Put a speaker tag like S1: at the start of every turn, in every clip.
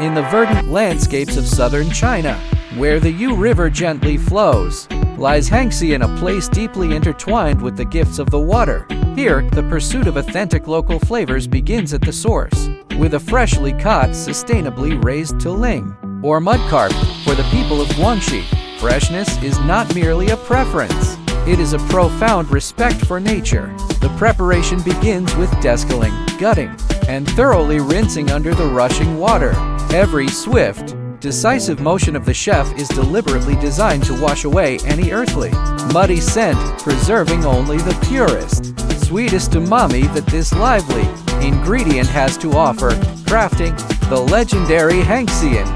S1: In the verdant landscapes of southern China, where the Yu River gently flows, lies Hengxian, a place deeply intertwined with the gifts of the water. Here, the pursuit of authentic local flavors begins at the source, with a freshly caught, sustainably raised tuling, or mud carp, for the people of Guangxi. Freshness is not merely a preference. It is a profound respect for nature. The preparation begins with descaling, gutting, and thoroughly rinsing under the rushing water. Every swift, decisive motion of the chef is deliberately designed to wash away any earthly, muddy scent, preserving only the purest, sweetest umami that this lively ingredient has to offer. Crafting the legendary Hengxian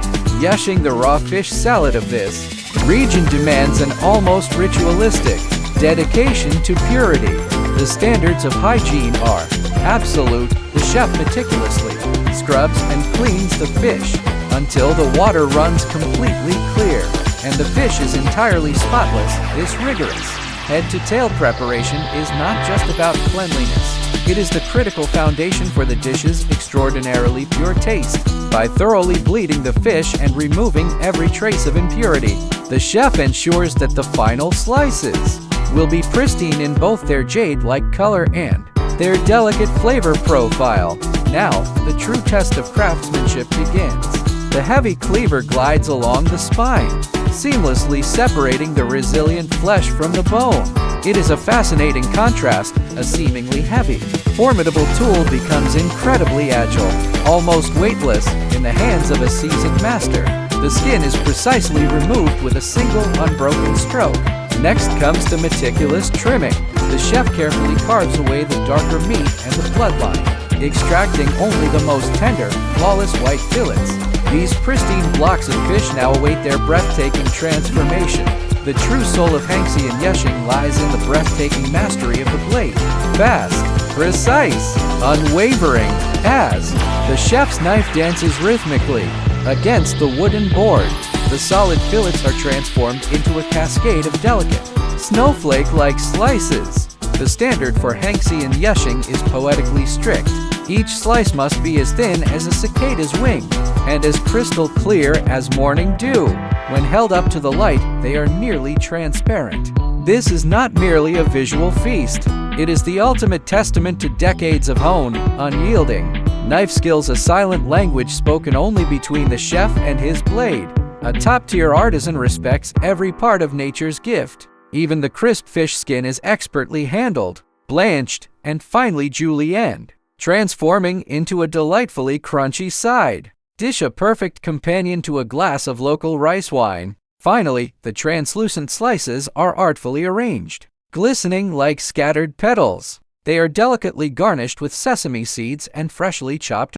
S1: Yusheng, the raw fish salad of this region, demands an almost ritualistic dedication to purity. The standards of hygiene are absolute. The chef meticulously scrubs and cleans the fish until the water runs completely clear and the fish is entirely spotless. This rigorous head-to-tail preparation is not just about cleanliness. It is the critical foundation for the dish's extraordinarily pure taste. By thoroughly bleeding the fish and removing every trace of impurity, the chef ensures that the final slices will be pristine in both their jade-like color and their delicate flavor profile. Now, the true test of craftsmanship begins. The heavy cleaver glides along the spine, seamlessly separating the resilient flesh from the bone. It is a fascinating contrast. A seemingly heavy, formidable tool becomes incredibly agile, almost weightless, in the hands of a seasoned master. The skin is precisely removed with a single unbroken stroke. Next comes the meticulous trimming. The chef carefully carves away the darker meat and the bloodline, extracting only the most tender, flawless white fillets. These pristine blocks of fish now await their breathtaking transformation. The true soul of Hengxian Yusheng lies in the breathtaking mastery of the blade. Fast, precise, unwavering, as the chef's knife dances rhythmically against the wooden board. The solid fillets are transformed into a cascade of delicate, snowflake-like slices. The standard for Hengxian Yusheng is poetically strict. Each slice must be as thin as a cicada's wing, and as crystal clear as morning dew. When held up to the light, they are nearly transparent. This is not merely a visual feast. It is the ultimate testament to decades of honed, unyielding knife skills, a silent language spoken only between the chef and his blade. A top-tier artisan respects every part of nature's gift. Even the crisp fish skin is expertly handled, blanched, and finely julienned, transforming into a delightfully crunchy side dish, a perfect companion to a glass of local rice wine. Finally, the translucent slices are artfully arranged, glistening like scattered petals. They are delicately garnished with sesame seeds and freshly chopped